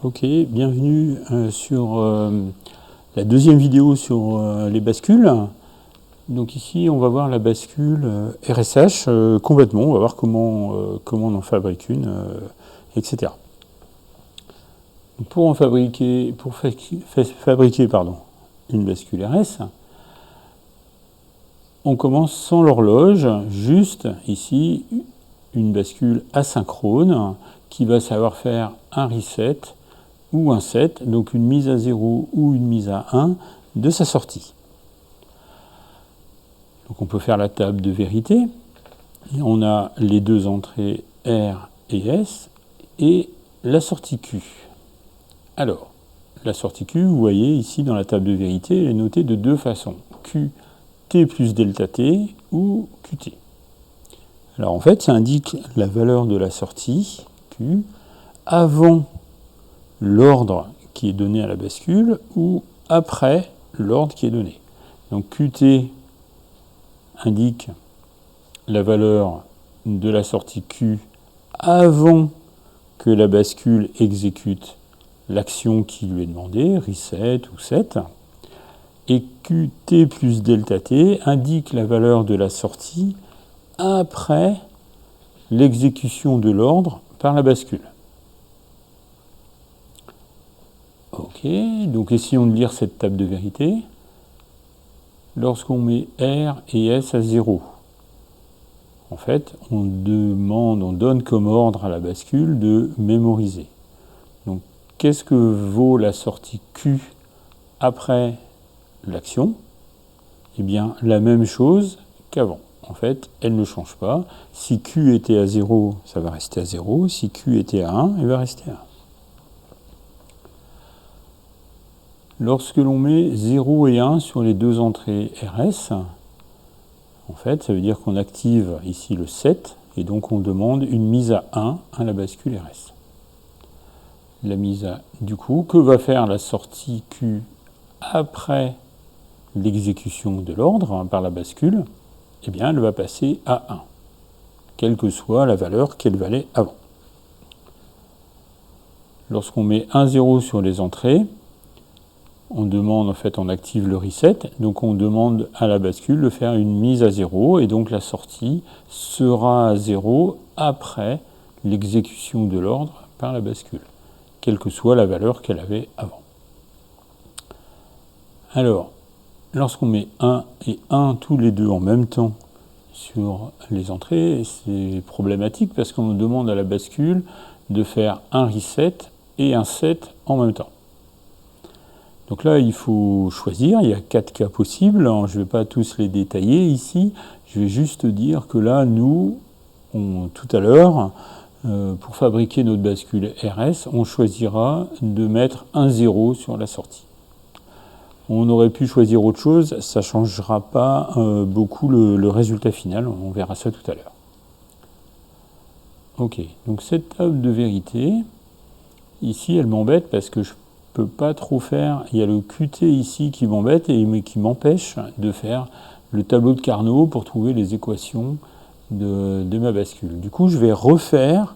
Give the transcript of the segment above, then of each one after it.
Ok, bienvenue sur la deuxième vidéo sur les bascules. Donc ici, on va voir la bascule RSH complètement. On va voir comment on en fabrique une, etc. Donc pour fabriquer une bascule RS, on commence sans l'horloge, juste ici une bascule asynchrone qui va savoir faire un reset ou un set, donc une mise à 0 ou une mise à 1 de sa sortie. Donc on peut faire la table de vérité. Et on a les deux entrées R et S et la sortie Q. Alors, la sortie Q, vous voyez ici dans la table de vérité, elle est notée de deux façons. QT plus delta T ou QT. Alors en fait, ça indique la valeur de la sortie Q avant l'ordre qui est donné à la bascule ou après l'ordre qui est donné. Donc QT indique la valeur de la sortie Q avant que la bascule exécute l'action qui lui est demandée, reset ou set. Et QT plus delta T indique la valeur de la sortie après l'exécution de l'ordre par la bascule. Ok, donc essayons de lire cette table de vérité. Lorsqu'on met R et S à 0, en fait, on donne comme ordre à la bascule de mémoriser. Donc, qu'est-ce que vaut la sortie Q après l'action? Eh bien, la même chose qu'avant. En fait, elle ne change pas. Si Q était à 0, ça va rester à 0. Si Q était à 1, elle va rester à 1. Lorsque l'on met 0 et 1 sur les deux entrées RS, en fait, ça veut dire qu'on active ici le set, et donc on demande une mise à 1 à la bascule RS. La mise à... Du coup, que va faire la sortie Q après l'exécution de l'ordre par la bascule? Eh bien, elle va passer à 1, quelle que soit la valeur qu'elle valait avant. Lorsqu'on met 1, 0 sur les entrées, on demande, en fait, on active le reset, donc on demande à la bascule de faire une mise à 0, et donc la sortie sera à 0 après l'exécution de l'ordre par la bascule, quelle que soit la valeur qu'elle avait avant. Alors, lorsqu'on met 1 et 1 tous les deux en même temps sur les entrées, c'est problématique parce qu'on demande à la bascule de faire un reset et un set en même temps. Donc là, il faut choisir, il y a 4 cas possibles, alors, je ne vais pas tous les détailler ici, je vais juste dire que là, nous, tout à l'heure, pour fabriquer notre bascule RS, on choisira de mettre un 0 sur la sortie. On aurait pu choisir autre chose, ça ne changera pas beaucoup le résultat final, on verra ça tout à l'heure. Ok, donc cette table de vérité, ici, elle m'embête parce que je peux pas trop faire, il y a le QT ici qui m'embête et qui m'empêche de faire le tableau de Carnot pour trouver les équations de ma bascule. Du coup, je vais refaire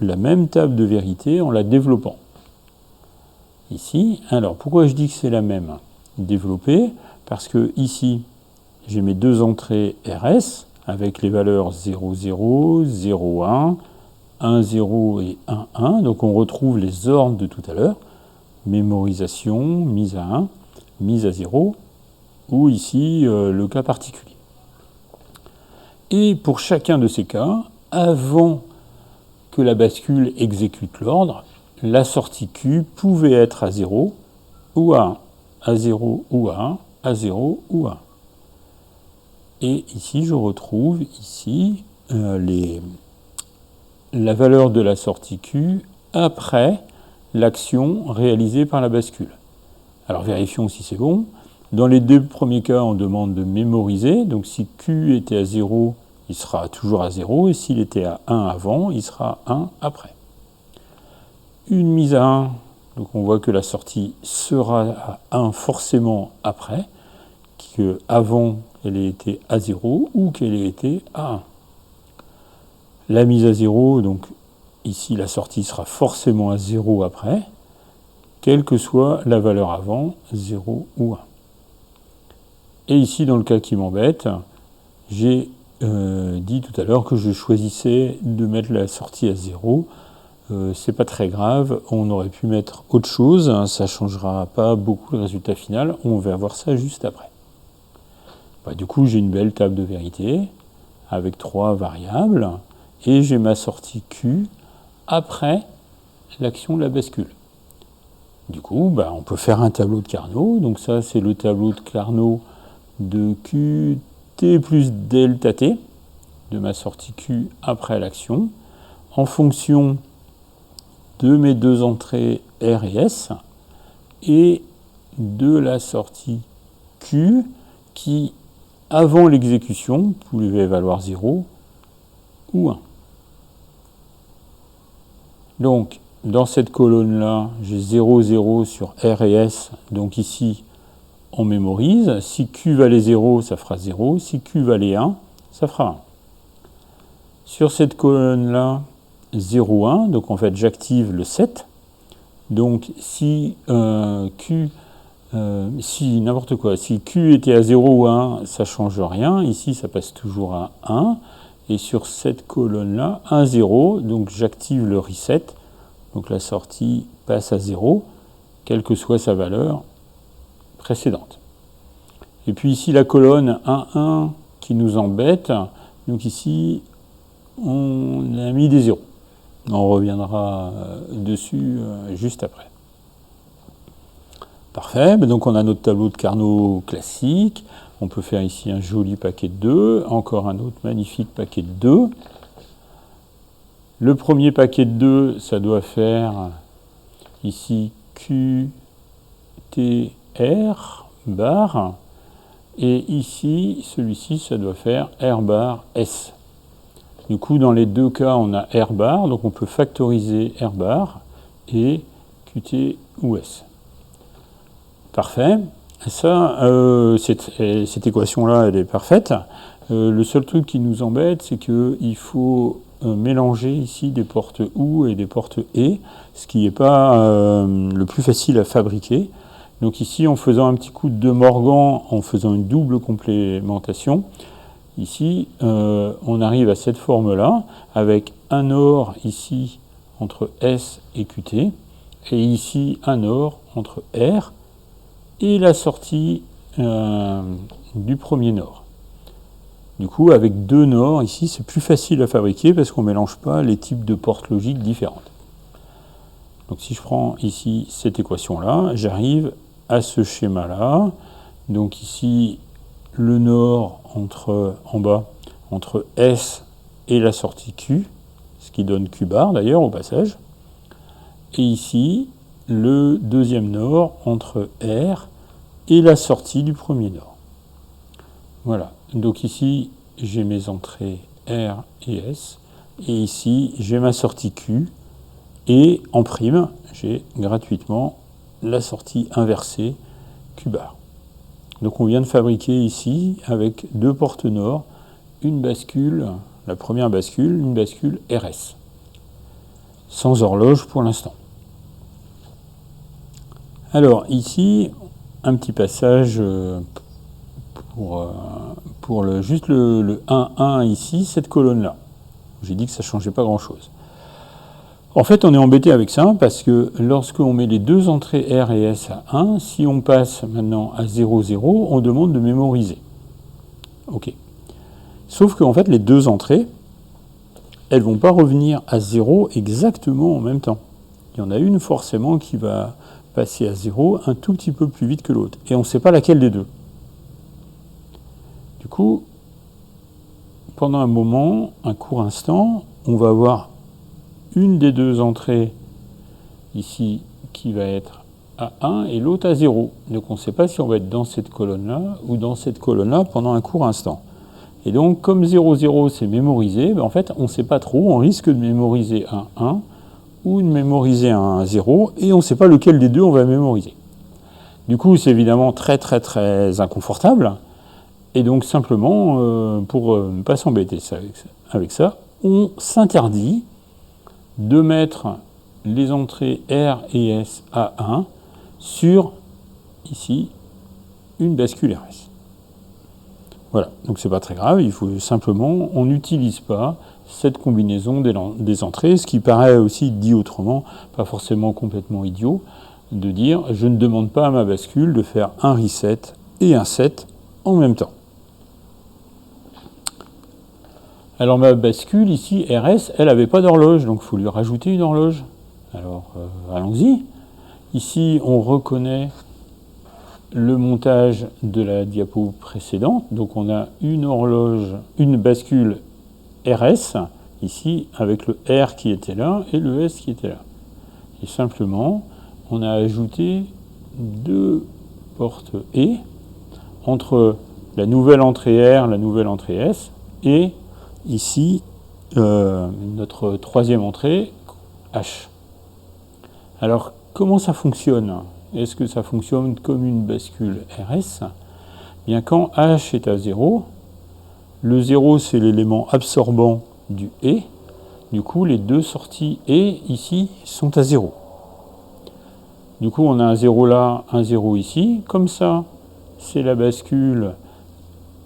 la même table de vérité en la développant. Ici, alors pourquoi je dis que c'est la même développée? Parce que ici, j'ai mes deux entrées RS avec les valeurs 0, 0, 0, 1, 1, 0 et 1, 1. Donc on retrouve les ordres de tout à l'heure. Mémorisation, mise à 1, mise à 0, ou ici le cas particulier. Et pour chacun de ces cas, avant que la bascule exécute l'ordre, la sortie Q pouvait être à 0 ou à 1, à 0 ou à 1, à 0 ou à 1. Et ici, je retrouve ici la valeur de la sortie Q après l'action réalisée par la bascule. Alors vérifions si c'est bon. Dans les deux premiers cas, on demande de mémoriser. Donc si Q était à 0, il sera toujours à 0. Et s'il était à 1 avant, il sera à 1 après. Une mise à 1, donc on voit que la sortie sera à 1 forcément après, qu'avant elle ait été à 0 ou qu'elle ait été à 1. La mise à 0, donc ici la sortie sera forcément à 0 après. quelle que soit la valeur avant, 0 ou 1. Et ici, dans le cas qui m'embête, j'ai dit tout à l'heure que je choisissais de mettre la sortie à 0. C'est pas très grave, on aurait pu mettre autre chose, hein, ça ne changera pas beaucoup le résultat final, on va voir ça juste après. Du coup, j'ai une belle table de vérité avec 3 variables et j'ai ma sortie Q après l'action de la bascule. Du coup, on peut faire un tableau de Carnot. Donc ça, c'est le tableau de Carnot de Qt plus delta t, de ma sortie Q après l'action, en fonction de mes deux entrées R et S, et de la sortie Q qui, avant l'exécution, pouvait valoir 0 ou 1. Donc, dans cette colonne-là, j'ai 0, 0 sur R et S, donc ici, on mémorise. Si Q valait 0, ça fera 0. Si Q valait 1, ça fera 1. Sur cette colonne-là, 0, 1, donc en fait, j'active le 7. Donc, si n'importe quoi, si Q était à 0 ou 1, ça ne change rien. Ici, ça passe toujours à 1. Et sur cette colonne-là, 1, 0, donc j'active le reset. Donc la sortie passe à 0, quelle que soit sa valeur précédente. Et puis ici, la colonne 1, 1 qui nous embête. Donc ici, on a mis des 0. On reviendra dessus juste après. Parfait, donc on a notre tableau de Carnot classique. On peut faire ici un joli paquet de 2, encore un autre magnifique paquet de 2. Le premier paquet de 2, ça doit faire ici Q, T, R, bar. Et ici, celui-ci, ça doit faire R bar, S. Du coup, dans les deux cas, on a R bar, donc on peut factoriser R bar et Qt ou S. Parfait. Ça, cette équation-là, elle est parfaite. Le seul truc qui nous embête, c'est qu'il faut mélanger ici des portes OU et des portes ES, ce qui n'est pas le plus facile à fabriquer. Donc ici, en faisant un petit coup de Morgan, en faisant une double complémentation, ici, on arrive à cette forme-là, avec un OR ici entre S et Qt, et ici un OR entre R et la sortie du premier NOR. Du coup, avec deux NOR, ici, c'est plus facile à fabriquer parce qu'on ne mélange pas les types de portes logiques différentes. Donc si je prends ici cette équation-là, j'arrive à ce schéma-là. Donc ici, le NOR en bas, entre S et la sortie Q, ce qui donne Q bar d'ailleurs au passage. Et ici, le deuxième NOR entre R et la sortie du premier NOR. Voilà. Donc ici, j'ai mes entrées R et S. Et ici, j'ai ma sortie Q. Et en prime, j'ai gratuitement la sortie inversée Q bar. Donc on vient de fabriquer ici, avec deux portes NOR, une bascule, la première bascule, une bascule RS. Sans horloge pour l'instant. Alors ici, un petit passage pour juste le 1-1 ici, cette colonne-là. J'ai dit que ça ne changeait pas grand-chose. En fait, on est embêté avec ça parce que lorsqu'on met les deux entrées R et S à 1, si on passe maintenant à 0, 0, on demande de mémoriser. OK. Sauf qu'en fait, les deux entrées, elles ne vont pas revenir à 0 exactement en même temps. Il y en a une forcément qui va passer à 0 un tout petit peu plus vite que l'autre. Et on ne sait pas laquelle des deux. Du coup, pendant un moment, un court instant, on va avoir une des deux entrées ici qui va être à 1 et l'autre à 0. Donc on ne sait pas si on va être dans cette colonne-là ou dans cette colonne-là pendant un court instant. Et donc comme 0, 0 c'est mémorisé, en fait on ne sait pas trop, on risque de mémoriser un 1 ou de mémoriser un 0 et on ne sait pas lequel des deux on va mémoriser. Du coup c'est évidemment très très très inconfortable et donc simplement pour ne pas s'embêter avec ça, on s'interdit de mettre les entrées R et S à 1 sur, ici, une bascule RS. Voilà, donc c'est pas très grave, il faut simplement, on n'utilise pas cette combinaison des entrées, ce qui paraît aussi, dit autrement, pas forcément complètement idiot, de dire je ne demande pas à ma bascule de faire un reset et un set en même temps. Alors ma bascule ici, RS, elle n'avait pas d'horloge, donc il faut lui rajouter une horloge. Alors allons-y. Ici on reconnaît le montage de la diapo précédente, donc on a une horloge, une bascule RS, ici, avec le R qui était là et le S qui était là. Et simplement, on a ajouté deux portes E entre la nouvelle entrée R, la nouvelle entrée S, et ici, notre troisième entrée, H. Alors, comment ça fonctionne ? Est-ce que ça fonctionne comme une bascule RS ? Bien, quand H est à 0, le 0 c'est l'élément absorbant du E, du coup les deux sorties E ici sont à 0. Du coup on a un 0 là, un 0 ici, comme ça c'est la bascule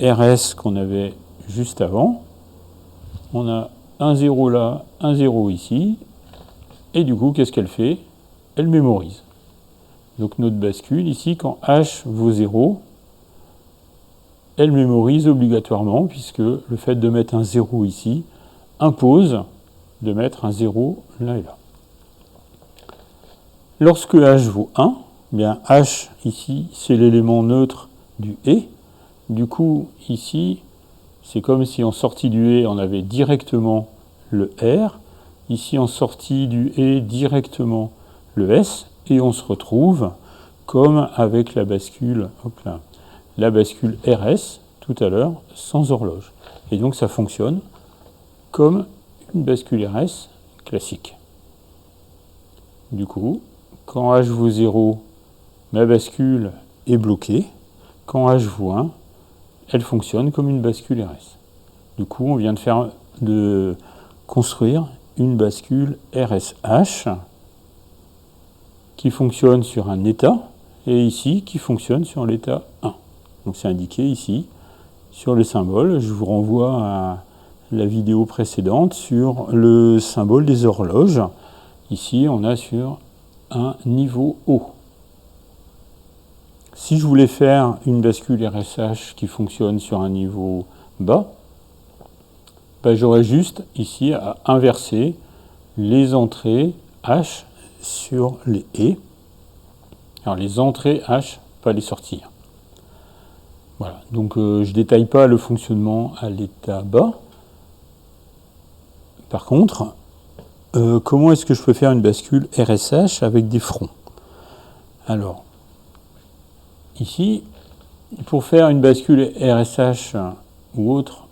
RS qu'on avait juste avant. On a un 0 là, un 0 ici, et du coup qu'est-ce qu'elle fait ? Elle mémorise. Donc notre bascule, ici, quand H vaut 0, elle mémorise obligatoirement, puisque le fait de mettre un 0 ici impose de mettre un 0 là et là. Lorsque H vaut 1, bien H, ici, c'est l'élément neutre du E. Du coup, ici, c'est comme si en sortie du E, on avait directement le R. Ici, en sortie du E, directement le S. Et on se retrouve comme avec la bascule, la bascule RS tout à l'heure sans horloge. Et donc ça fonctionne comme une bascule RS classique. Du coup, quand H vaut 0, ma bascule est bloquée. Quand H vaut 1, elle fonctionne comme une bascule RS. Du coup, on vient de construire une bascule RSH qui fonctionne sur un état, et ici, qui fonctionne sur l'état 1. Donc c'est indiqué ici, sur le symbole. Je vous renvoie à la vidéo précédente sur le symbole des horloges. Ici, on a sur un niveau haut. Si je voulais faire une bascule RSH qui fonctionne sur un niveau bas, ben j'aurais juste ici à inverser les entrées H sur les E. Alors les entrées H, pas les sorties. Voilà, donc je ne détaille pas le fonctionnement à l'état bas. Par contre, comment est-ce que je peux faire une bascule RSH avec des fronts ? Alors, ici, pour faire une bascule RSH ou autre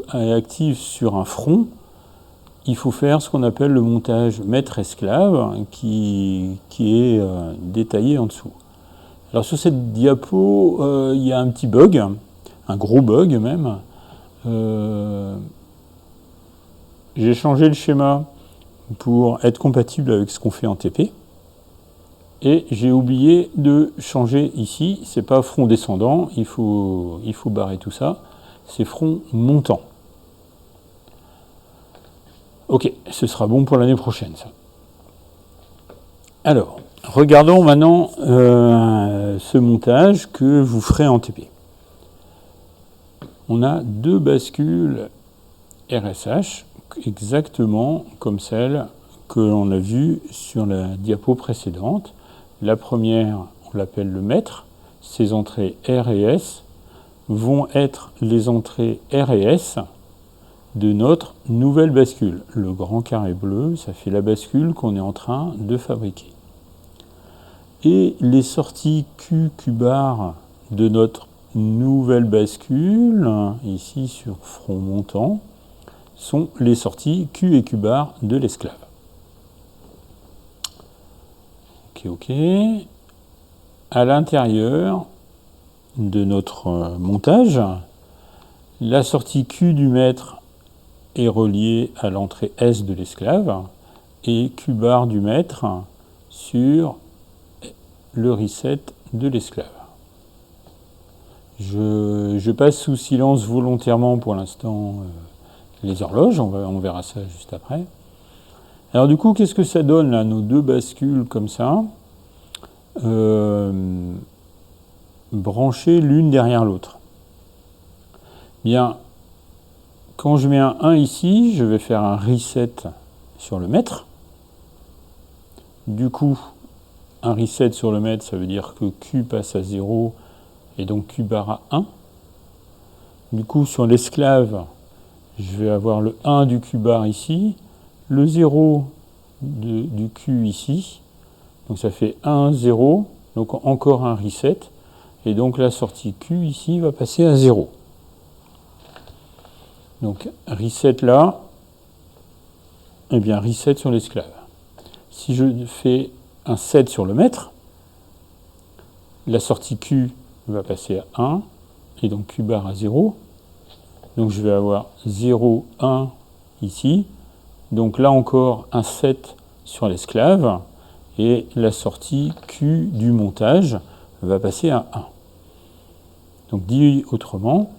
active sur un front, il faut faire ce qu'on appelle le montage maître-esclave qui est détaillé en dessous. Alors sur cette diapo, il y a un petit bug, un gros bug même. J'ai changé le schéma pour être compatible avec ce qu'on fait en TP. Et j'ai oublié de changer ici, c'est pas front descendant, il faut barrer tout ça, c'est front montant. Ok, ce sera bon pour l'année prochaine, ça. Alors, regardons maintenant ce montage que vous ferez en TP. On a deux bascules RSH, exactement comme celle que l'on a vue sur la diapo précédente. La première, on l'appelle le maître. Ces entrées R et S vont être les entrées R et S de notre nouvelle bascule. Le grand carré bleu, ça fait la bascule qu'on est en train de fabriquer. Et les sorties Q, Q bar de notre nouvelle bascule, ici sur front montant, sont les sorties Q et Q bar de l'esclave. Ok. À l'intérieur de notre montage, la sortie Q du maître est reliée à l'entrée S de l'esclave. et Q bar du maître sur le reset de l'esclave. Je passe sous silence volontairement pour l'instant les horloges, on verra ça juste après. Alors du coup, qu'est-ce que ça donne là, nos deux bascules comme ça, branchées l'une derrière l'autre? Bien, quand je mets un 1 ici, je vais faire un reset sur le mètre. Du coup, un reset sur le mètre, ça veut dire que Q passe à 0 et donc Q bar à 1. Du coup, sur l'esclave, je vais avoir le 1 du Q bar ici, le 0 du Q ici. Donc ça fait 1, 0, donc encore un reset. Et donc la sortie Q ici va passer à 0. Donc reset là, et bien reset sur l'esclave. Si je fais un 7 sur le mètre, la sortie Q va passer à 1, et donc Q bar à 0. Donc je vais avoir 0, 1 ici. Donc là encore, un 7 sur l'esclave, et la sortie Q du montage va passer à 1. Donc dit autrement,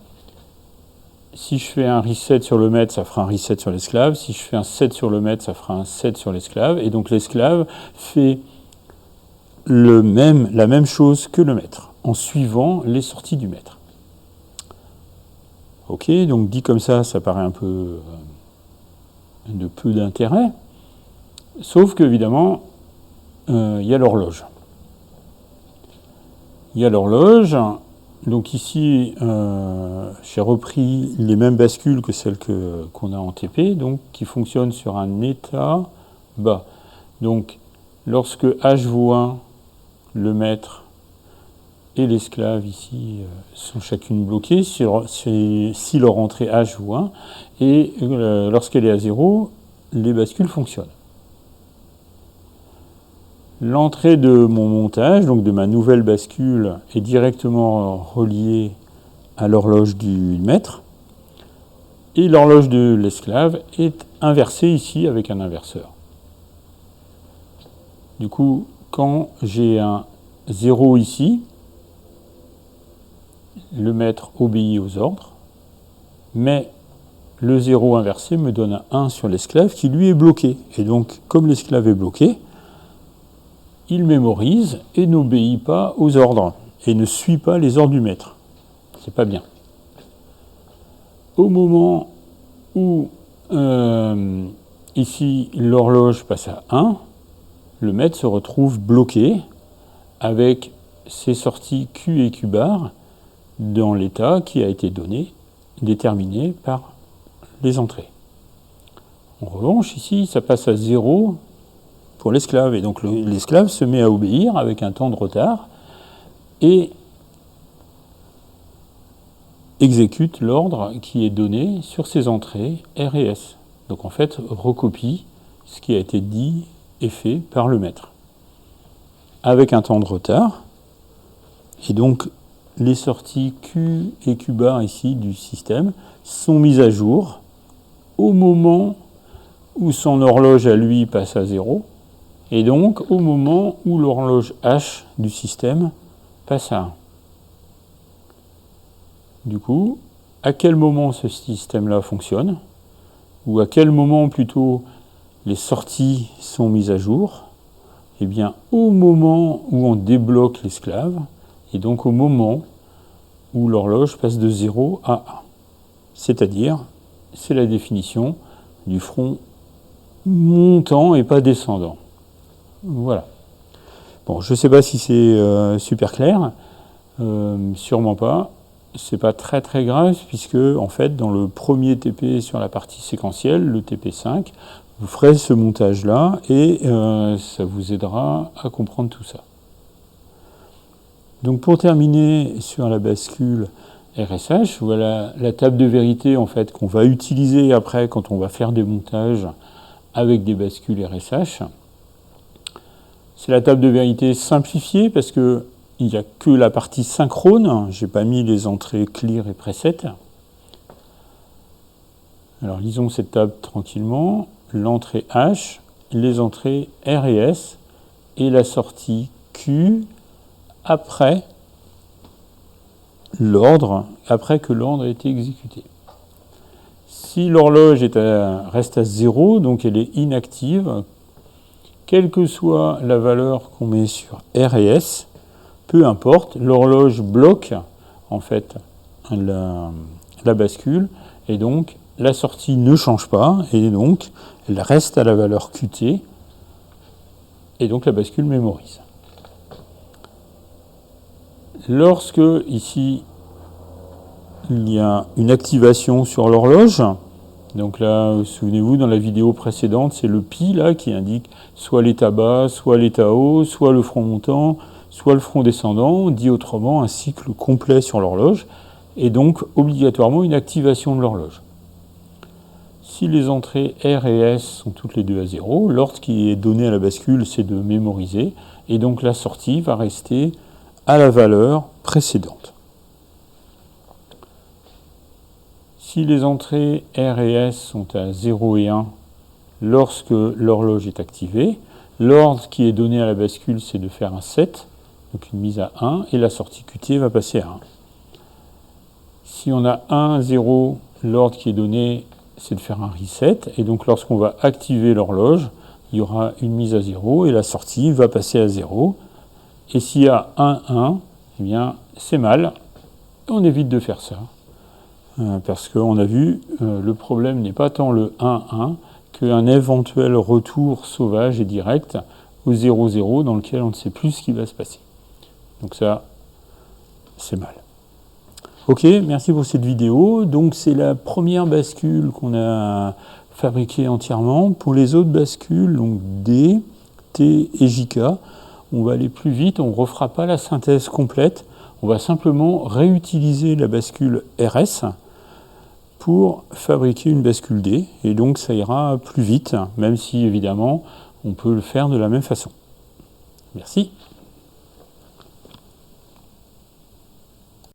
si je fais un reset sur le mètre, ça fera un reset sur l'esclave. Si je fais un 7 sur le mètre, ça fera un 7 sur l'esclave. Et donc l'esclave fait la même chose que le mètre, en suivant les sorties du mètre. Ok, donc dit comme ça paraît un peu de peu d'intérêt. Sauf qu'évidemment, il y a l'horloge. Il y a l'horloge. Donc ici, j'ai repris les mêmes bascules que celles qu'on a en TP, donc qui fonctionnent sur un état bas. Donc lorsque H vaut 1, le mètre et l'esclave ici sont chacune bloquées si leur entrée H vaut 1, et lorsqu'elle est à 0, les bascules fonctionnent. L'entrée de mon montage, donc de ma nouvelle bascule, est directement reliée à l'horloge du maître, et l'horloge de l'esclave est inversée ici avec un inverseur. Du coup, quand j'ai un 0 ici, le maître obéit aux ordres, mais le 0 inversé me donne un 1 sur l'esclave qui lui est bloqué. Et donc, comme l'esclave est bloqué, il mémorise et n'obéit pas aux ordres et ne suit pas les ordres du maître. C'est pas bien. Au moment où ici l'horloge passe à 1, le maître se retrouve bloqué avec ses sorties Q et Q bar dans l'état qui a été donné, déterminé par les entrées. En revanche, ici, ça passe à 0 pour l'esclave. Et donc l'esclave se met à obéir avec un temps de retard et exécute l'ordre qui est donné sur ses entrées R et S. Donc en fait, recopie ce qui a été dit et fait par le maître. Avec un temps de retard. Et donc les sorties Q et Q bar ici du système sont mises à jour au moment où son horloge à lui passe à 0. Et donc, au moment où l'horloge H du système passe à 1. Du coup, à quel moment ce système-là fonctionne, ou à quel moment plutôt les sorties sont mises à jour? Eh bien, au moment où on débloque l'esclave, et donc au moment où l'horloge passe de 0 à 1. C'est-à-dire, c'est la définition du front montant et pas descendant. Voilà. Bon, je ne sais pas si c'est super clair, sûrement pas. C'est pas très très grave puisque en fait dans le premier TP sur la partie séquentielle, le TP5, vous ferez ce montage-là et ça vous aidera à comprendre tout ça. Donc pour terminer sur la bascule RSH, voilà la table de vérité en fait qu'on va utiliser après quand on va faire des montages avec des bascules RSH. C'est la table de vérité simplifiée parce qu'il n'y a que la partie synchrone. Je n'ai pas mis les entrées clear et preset. Alors lisons cette table tranquillement. L'entrée H les entrées R et S et la sortie Q après l'ordre, après que l'ordre ait été exécuté. Si l'horloge reste à 0, donc elle est inactive, quelle que soit la valeur qu'on met sur R et S, peu importe, l'horloge bloque en fait la bascule, et donc la sortie ne change pas, et donc elle reste à la valeur QT, et donc la bascule mémorise. Lorsque, ici, il y a une activation sur l'horloge, donc là, souvenez-vous, dans la vidéo précédente, c'est le pi là qui indique soit l'état bas, soit l'état haut, soit le front montant, soit le front descendant, dit autrement un cycle complet sur l'horloge, et donc obligatoirement une activation de l'horloge. Si les entrées R et S sont toutes les deux à 0, l'ordre qui est donné à la bascule, c'est de mémoriser, et donc la sortie va rester à la valeur précédente. Si les entrées R et S sont à 0 et 1 lorsque l'horloge est activée, l'ordre qui est donné à la bascule, c'est de faire un set, donc une mise à 1, et la sortie QT va passer à 1. Si on a 1, 0, l'ordre qui est donné, c'est de faire un reset, et donc lorsqu'on va activer l'horloge, il y aura une mise à 0, et la sortie va passer à 0. Et s'il y a 1, 1, eh bien c'est mal, on évite de faire ça. Parce qu'on a vu, le problème n'est pas tant le 1-1 qu'un éventuel retour sauvage et direct au 0-0 dans lequel on ne sait plus ce qui va se passer. Donc ça, c'est mal. Ok, merci pour cette vidéo. Donc c'est la première bascule qu'on a fabriquée entièrement. Pour les autres bascules, donc D, T et JK, on va aller plus vite, on ne refera pas la synthèse complète. On va simplement réutiliser la bascule RS pour fabriquer une bascule D, et donc ça ira plus vite, même si évidemment on peut le faire de la même façon. Merci.